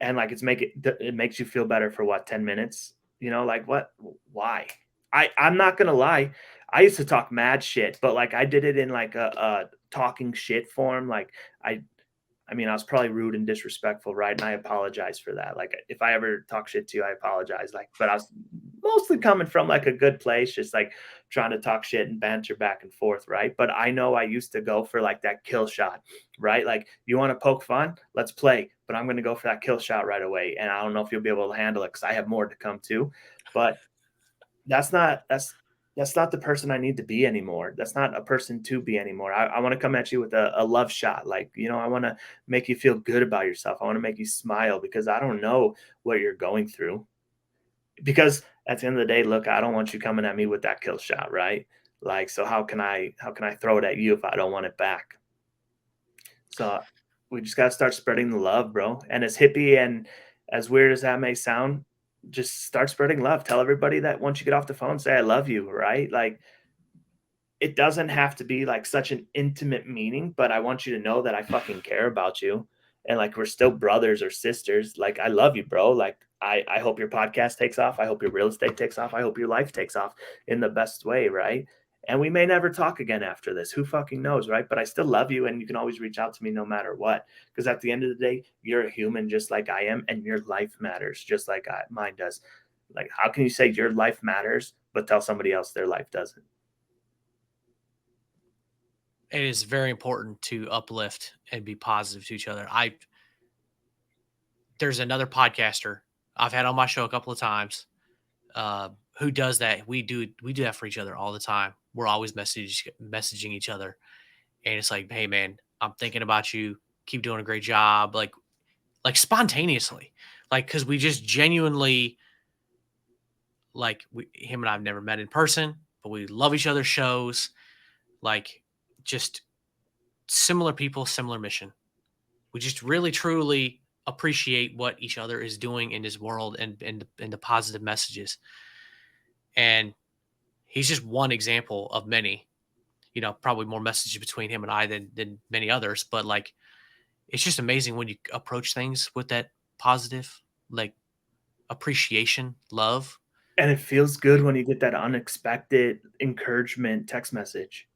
And like it makes you feel better for what, 10 minutes? Like what? Why? I'm not gonna lie. I used to talk mad shit, but like I did it in like a talking shit form. Like I I mean, I was probably rude and disrespectful, right? And I apologize for that. Like, if I ever talk shit to you, I apologize. Like, but I was mostly coming from like a good place, just like trying to talk shit and banter back and forth, right? But I know I used to go for like that kill shot, right? Like, you want to poke fun? Let's play. But I'm going to go for that kill shot right away. And I don't know if you'll be able to handle it because I have more to come too. But that's not that's not the person I need to be anymore. That's not a person to be anymore. I want to come at you with a love shot. Like, I want to make you feel good about yourself. I want to make you smile because I don't know what you're going through. Because at the end of the day, look, I don't want you coming at me with that kill shot, right? Like, so how can I throw it at you if I don't want it back? So we just gotta start spreading the love, bro. And as hippie and as weird as that may sound, just start spreading love. Tell everybody that once you get off the phone, say I love you, right? Like it doesn't have to be like such an intimate meaning, but I want you to know that I fucking care about you. And like we're still brothers or sisters. Like I love you, bro. Like I hope your podcast takes off. I hope your real estate takes off. I hope your life takes off in the best way, right? And we may never talk again after this. Who fucking knows, right? But I still love you and you can always reach out to me no matter what. Because at the end of the day, you're a human just like I am, and your life matters just like mine does. Like, how can you say your life matters, but tell somebody else their life doesn't? It is very important to uplift and be positive to each other. There's another podcaster I've had on my show a couple of times who does that. We do that for each other all the time. We're always messaging each other, and it's like, hey man, I'm thinking about you. Keep doing a great job. Like spontaneously, like because we just genuinely him and I've never met in person, but we love each other's shows. Like just similar people, similar mission. We just really truly appreciate what each other is doing in this world and the positive messages. And he's just one example of many. Probably more messages between him and I than many others. But like, it's just amazing when you approach things with that positive, like appreciation, love. And it feels good when you get that unexpected encouragement text message.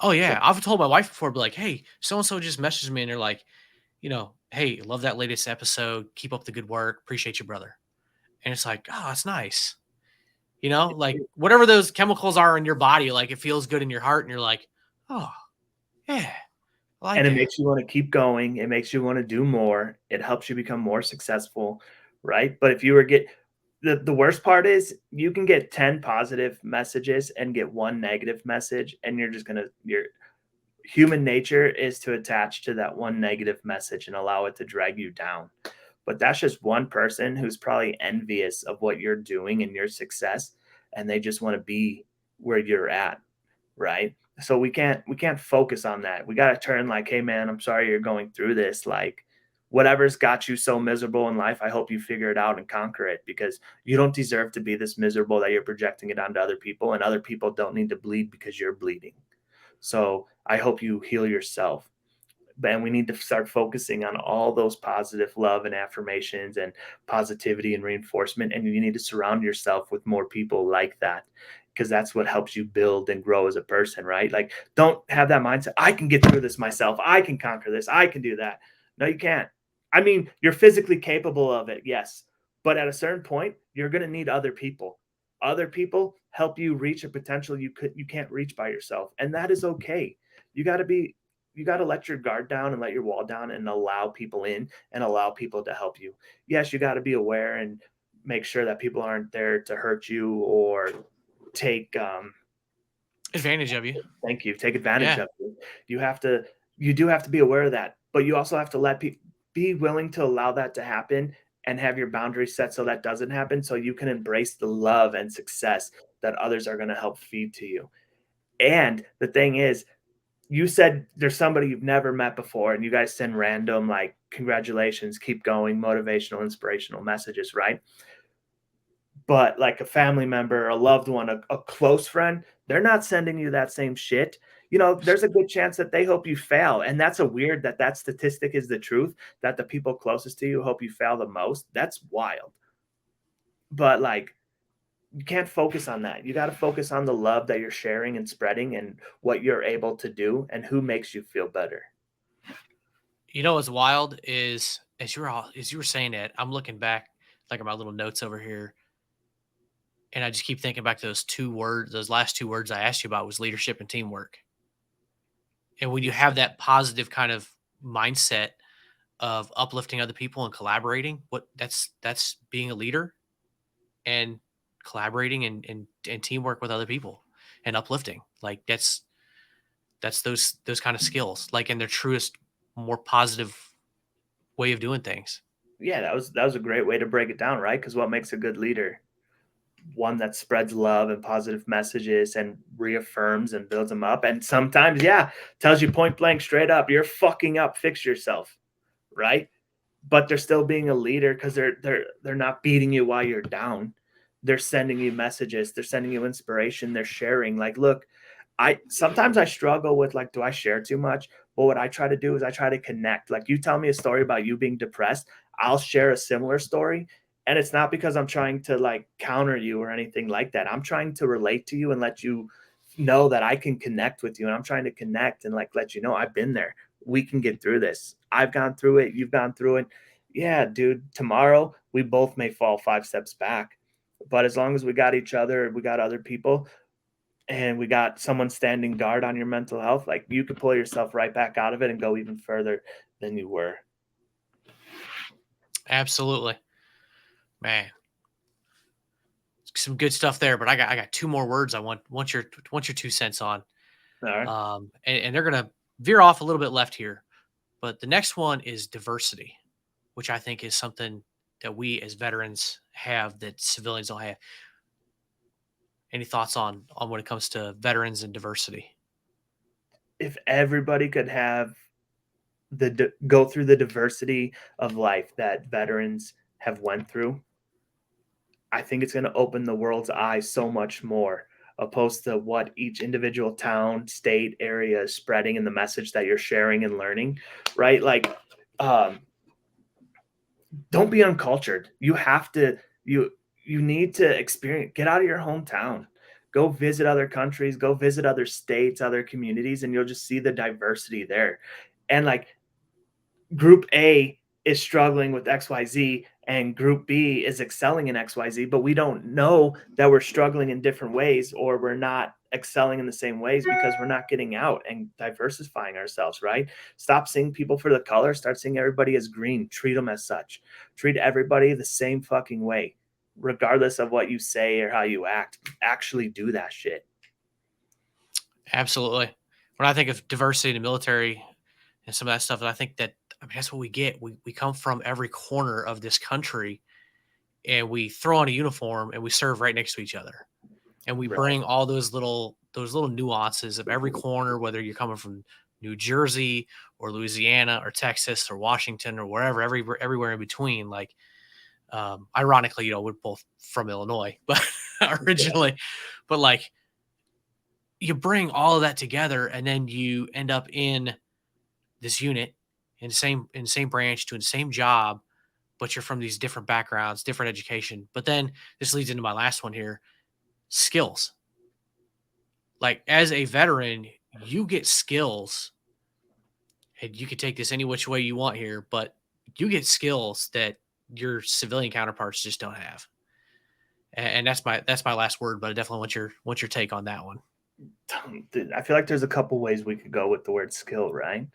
Oh So yeah, I've told my wife before, be like, hey, so and so just messaged me, and they're like, hey, love that latest episode. Keep up the good work. Appreciate you, brother. And it's like, oh, that's nice. Like whatever those chemicals are in your body, like it feels good in your heart, and you're like, oh yeah, I like and it that. makes you want to keep going. It makes you want to do more. It helps you become more successful, right? But if you were get the worst part is you can get 10 positive messages and get one negative message, and your human nature is to attach to that one negative message and allow it to drag you down. But that's just one person who's probably envious of what you're doing and your success, and they just want to be where you're at, right? So we can't focus on that. We got to turn like, hey man, I'm sorry you're going through this. Like whatever's got you so miserable in life, I hope you figure it out and conquer it, because you don't deserve to be this miserable that you're projecting it onto other people, and other people don't need to bleed because you're bleeding. So I hope you heal yourself. And we need to start focusing on all those positive love and affirmations and positivity and reinforcement. And you need to surround yourself with more people like that, because that's what helps you build and grow as a person, right? Like, don't have that mindset. I can get through this myself. I can conquer this. I can do that. No, you can't. I mean, you're physically capable of it. Yes. But at a certain point, you're going to need other people. Other people help you reach a potential you can't reach by yourself. And that is okay. You got to be you got to let your guard down and let your wall down and allow people in and allow people to help you. Yes, you got to be aware and make sure that people aren't there to hurt you or take Advantage of you. take advantage Yeah. of you. You do have to be aware of that, but you also have to let people be willing to allow that to happen and have your boundaries set so that doesn't happen, so you can embrace the love and success that others are going to help feed to you. And the thing is, you said there's somebody you've never met before and you guys send random like congratulations, keep going, motivational, inspirational messages, right? But like a family member, a loved one, a close friend, they're not sending you that same shit. There's a good chance that they hope you fail. And that's a weird that statistic is the truth, that the people closest to you hope you fail the most. That's wild. But like, you can't focus on that. You got to focus on the love that you're sharing and spreading and what you're able to do and who makes you feel better. What's wild is as you were saying that, I'm looking back like at my little notes over here, and I just keep thinking back to those last two words I asked you about was leadership and teamwork. And when you have that positive kind of mindset of uplifting other people and collaborating, that's being a leader. And collaborating and teamwork with other people and uplifting. Like that's those kind of skills, like in their truest, more positive way of doing things. Yeah, that was a great way to break it down, right? Because what makes a good leader? One that spreads love and positive messages and reaffirms and builds them up. And sometimes, yeah, tells you point blank straight up, you're fucking up, fix yourself, right? But they're still being a leader because they're not beating you while you're down. They're sending you messages, they're sending you inspiration, they're sharing. Like, look, I sometimes I struggle with like, do I share too much? But what I try to do is I try to connect. Like, you tell me a story about you being depressed, I'll share a similar story. And it's not because I'm trying to like counter you or anything like that. I'm trying to relate to you and let you know that I can connect with you. And I'm trying to connect and like let you know I've been there. We can get through this. I've gone through it. You've gone through it. Yeah, dude, tomorrow we both may fall 5 steps back. But as long as we got each other, we got other people, and we got someone standing guard on your mental health, like you could pull yourself right back out of it and go even further than you were. Absolutely, man. Some good stuff there, but I got two more words I want your 2 cents on. All right. And they're gonna veer off a little bit left here, but the next one is diversity, which I think is something that we as veterans have that civilians don't have. Any thoughts on when it comes to veterans and diversity? If everybody could have go through the diversity of life that veterans have went through, I think it's going to open the world's eyes so much more, opposed to what each individual town, state, area is spreading and the message that you're sharing and learning, right? Like, um, don't be uncultured. You have to you need to experience, get out of your hometown. Go visit other countries, go visit other states, other communities, and you'll just see the diversity there. And like, group A is struggling with XYZ and group B is excelling in XYZ, but we don't know that we're struggling in different ways or we're not excelling in the same ways because we're not getting out and diversifying ourselves, right? Stop seeing people for the color, start seeing everybody as green, treat them as such. Treat everybody the same fucking way, regardless of what you say or how you act. Actually do that shit. Absolutely. When I think of diversity in the military and some of that stuff, I think that, I mean, that's what we get. We come from every corner of this country, and we throw on a uniform and we serve right next to each other. And we Right. bring all those little nuances of every corner, whether you're coming from New Jersey or Louisiana or Texas or Washington or wherever, everywhere in between. Like, ironically, we're both from Illinois, but Yeah. originally, but like, you bring all of that together, and then you end up in this unit in the same branch doing the same job, but you're from these different backgrounds, different education. But then this leads into my last one here: skills. Like, as a veteran, you get skills, and you can take this any which way you want here, but you get skills that your civilian counterparts just don't have. And that's my last word, but I definitely want your take on that one. I feel like there's a couple ways we could go with the word skill, right?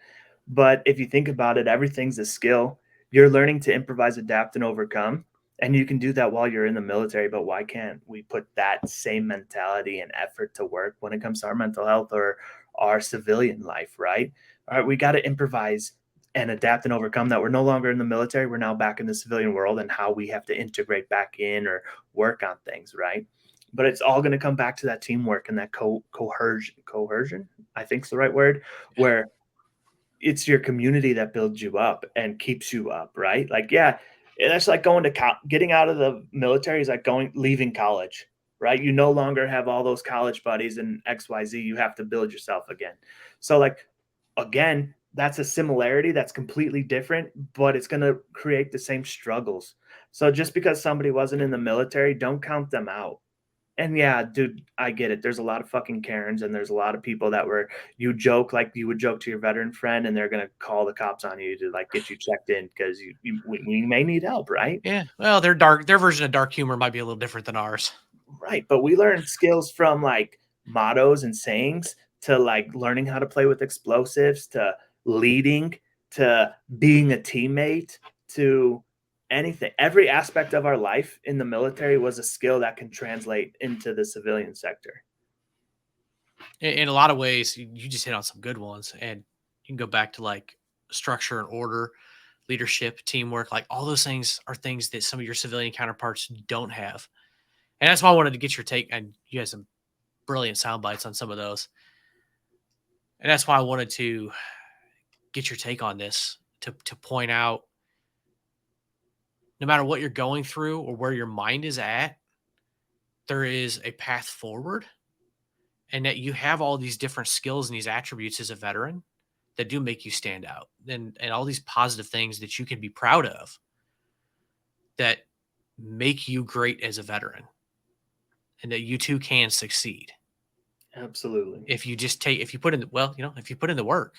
But if you think about it, everything's a skill. You're learning to improvise, adapt, and overcome. And you can do that while you're in the military. But why can't we put that same mentality and effort to work when it comes to our mental health or our civilian life, right? All right, we got to improvise and adapt and overcome that. We're no longer in the military. We're now back in the civilian world and how we have to integrate back in or work on things, right? But it's all going to come back to that teamwork and that coercion, I think is the right word, where it's your community that builds you up and keeps you up, right? Like, yeah, that's like going to getting out of the military is like leaving college, right? You no longer have all those college buddies and XYZ. You have to build yourself again. So, like, again, that's a similarity that's completely different, but it's going to create the same struggles. So, just because somebody wasn't in the military, don't count them out. And yeah, dude, I get it. There's a lot of fucking Karens and there's a lot of people that were you joke like you would joke to your veteran friend and they're gonna call the cops on you to like get you checked in because we may need help, right? Yeah, well, their version of dark humor might be a little different than ours. Right. But we learn skills from like mottos and sayings to like learning how to play with explosives to leading to being a teammate to anything, every aspect of our life in the military was a skill that can translate into the civilian sector. In a lot of ways, you just hit on some good ones, and you can go back to like structure and order, leadership, teamwork. Like all those things are things that some of your civilian counterparts don't have, and that's why I wanted to get your take. And you had some brilliant sound bites on some of those, and that's why I wanted to get your take on this to point out, no matter what you're going through or where your mind is at, there is a path forward, and that you have all these different skills and these attributes as a veteran that do make you stand out, and all these positive things that you can be proud of that make you great as a veteran, and that you too can succeed Absolutely. if you just take if you put in if you put in the work.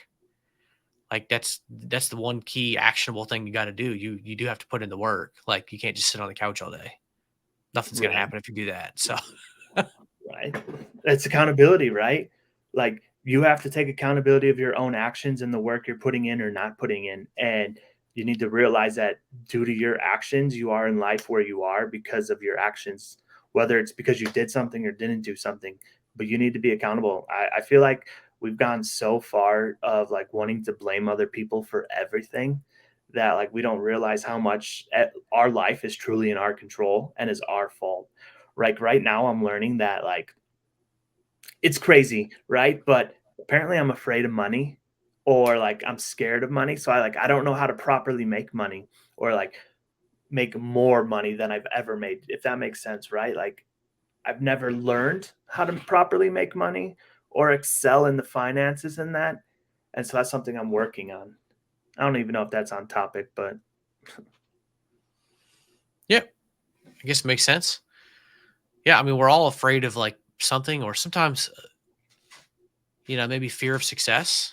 Like that's the one key actionable thing you got to do. You do have to put in the work. Like you can't just sit on the couch all day. Nothing's gonna Right. happen if you do that. So Right. It's accountability, right? Like you have to take accountability of your own actions and the work you're putting in or not putting in. And you need to realize that due to your actions, you are in life where you are because of your actions, whether it's because you did something or didn't do something, but you need to be accountable. I feel like we've gone so far of like wanting to blame other people for everything that like we don't realize how much our life is truly in our control and is our fault. Like right now, I'm learning that like it's crazy, right? But apparently I'm afraid of money or like I'm scared of money. So I don't know how to properly make money or like make more money than I've ever made, if that makes sense, right? Like I've never learned how to properly make money or excel in the finances in that. And so that's something I'm working on. I don't even know if that's on topic, but yeah, I guess it makes sense. Yeah, I mean we're all afraid of like something, or sometimes maybe fear of success,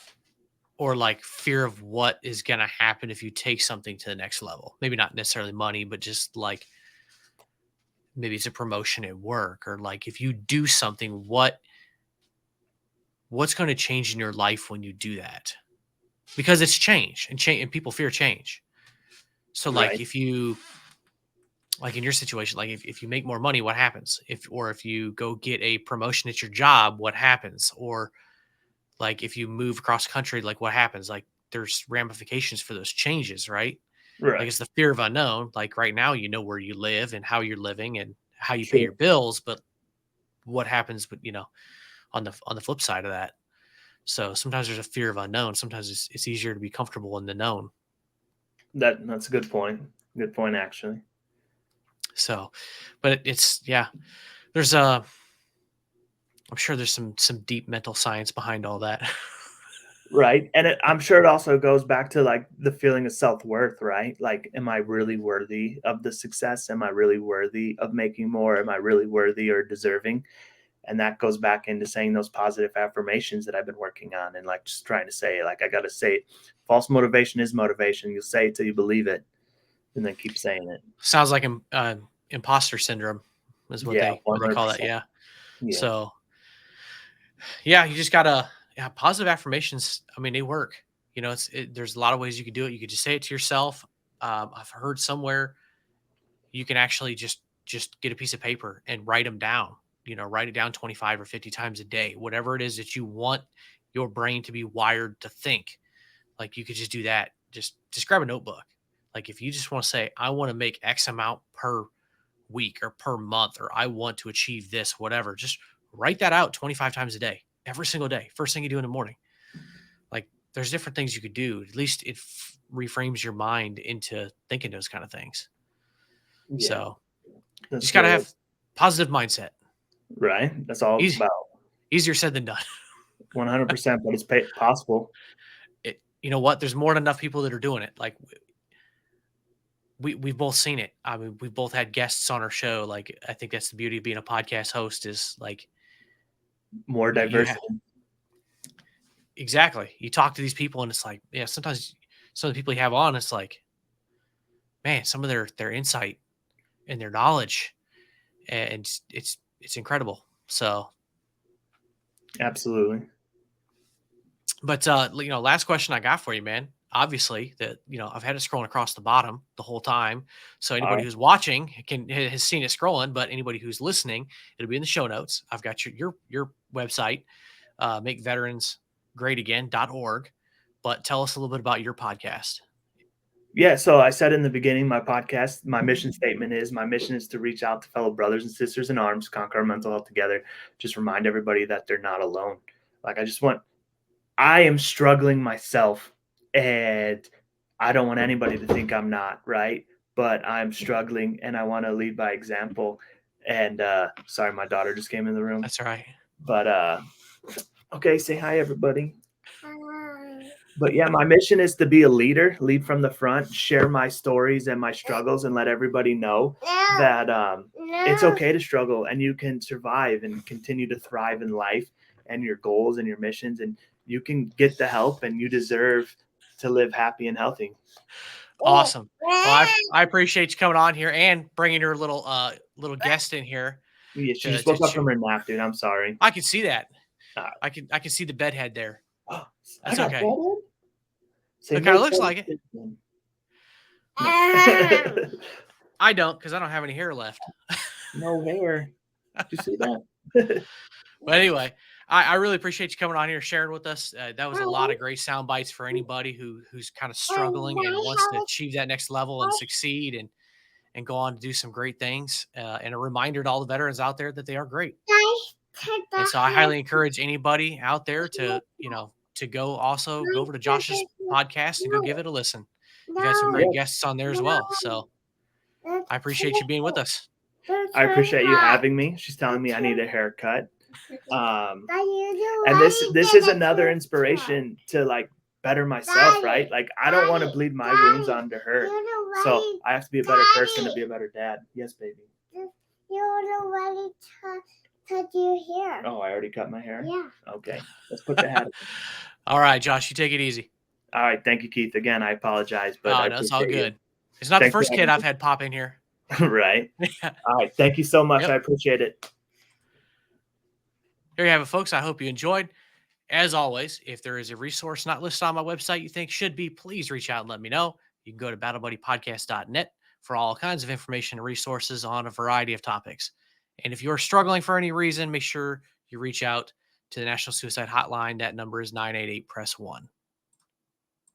or like fear of what is gonna happen if you take something to the next level. Maybe not necessarily money, but just like maybe it's a promotion at work, or like if you do something, what's going to change in your life when you do that, because it's change, and people fear change. So like right, if you, like in your situation, like if you make more money, what happens? If you go get a promotion at your job, what happens? Or like if you move across country, like what happens? Like there's ramifications for those changes, right? Like right, it's the fear of unknown. Like right now you know where you live and how you're living and how you pay sure. your bills, but what happens with on the flip side of that. So sometimes there's a fear of unknown. Sometimes it's easier to be comfortable in the known. That's a good point. Good point, actually. So, but it's yeah. There's a I'm sure there's some deep mental science behind all that. Right, and I'm sure it also goes back to, like, the feeling of self-worth, right? Like, am I really worthy of the success? Am I really worthy of making more? Am I really worthy or deserving? And that goes back into saying those positive affirmations that I've been working on and, like, just trying to say, like, I gotta say it. False motivation is motivation. You'll say it till you believe it, and then keep saying it. Sounds like imposter syndrome is what Yeah, they call that. 100%. Yeah. Yeah. So yeah, you just gotta, yeah, positive affirmations. I mean, they work. There's a lot of ways you could do it. You could just say it to yourself. I've heard somewhere you can actually just get a piece of paper and write them down. Write it down 25 or 50 times a day, whatever it is that you want your brain to be wired to think. Like you could just do that. Just grab a notebook. Like if you just want to say, I want to make X amount per week or per month, or I want to achieve this, whatever, just write that out 25 times a day, every single day, first thing you do in the morning. Like there's different things you could do. At least it reframes your mind into thinking those kind of things. Yeah, So you just that's got to really have positive mindset. right? That's all it's Easy, about. easier said than done. 100%, but it's possible. You know what? There's more than enough people that are doing it. Like we've both seen it. I mean, we've both had guests on our show. Like I think that's the beauty of being a podcast host is like More you have diversity. exactly. You talk to these people and it's like, yeah, sometimes some of the people you have on, it's like, man, some of their insight and their knowledge, and it's incredible. So, Absolutely. but last question I got for you, man. obviously, that, I've had it scrolling across the bottom the whole time. So All anybody right. who's watching has seen it scrolling, but anybody who's listening, it'll be in the show notes. I've got your website, makeveteransgreatagain.org. But tell us a little bit about your podcast. Yeah, so I said in the beginning, my podcast, my mission statement is my mission is to reach out to fellow brothers and sisters in arms, conquer our mental health together, just remind everybody that they're not alone. Like I am struggling myself, and I don't want anybody to think I'm not, right? But I'm struggling and I want to lead by example. And sorry, my daughter just came in the room. That's all right. But okay, say hi everybody. But yeah, my mission is to be a leader, lead from the front, share my stories and my struggles, and let everybody know that it's okay to struggle and you can survive and continue to thrive in life and your goals and your missions, and you can get the help and you deserve to live happy and healthy. Awesome. Well, I appreciate you coming on here and bringing your little guest in here Yeah, she to just to woke up ch- from her nap, dude. I'm sorry. I can see that. Uh, I can see the bedhead there. I That's got okay. better. Say It kind of make looks like it. better. I don't, because I don't have any hair left. No hair. Did you see that? But anyway, I really appreciate you coming on here, sharing with us. That was a lot of great sound bites for anybody who's kind of struggling and wants to achieve that next level and succeed and go on to do some great things. And a reminder to all the veterans out there that they are great. And so I highly encourage anybody out there to go over to Josh's podcast and go give it a listen. You've had some great Yeah. guests on there as well. So I appreciate you being with us. I appreciate you having me. She's telling me I need a haircut. And this is another inspiration to like better myself, right? Like I don't want to bleed my wounds onto her. So I have to be a better person to be a better dad. Yes, baby. You already cut your hair. Oh, I already cut my hair? Yeah. Okay. Let's put the hat on. All right, Josh, you take it easy. All right. Thank you, Keith. Again, I apologize, but I No, it's all appreciate good. It's not Thanks the for first kid having I've me. had pop in here. you. Right. All right. Thank you so much. Yep. I appreciate it. There you have it, folks. I hope you enjoyed. As always, if there is a resource not listed on my website you think should be, please reach out and let me know. You can go to battlebuddypodcast.net for all kinds of information and resources on a variety of topics. And if you're struggling for any reason, make sure you reach out to the National Suicide Hotline. That number is 988-PRESS-1.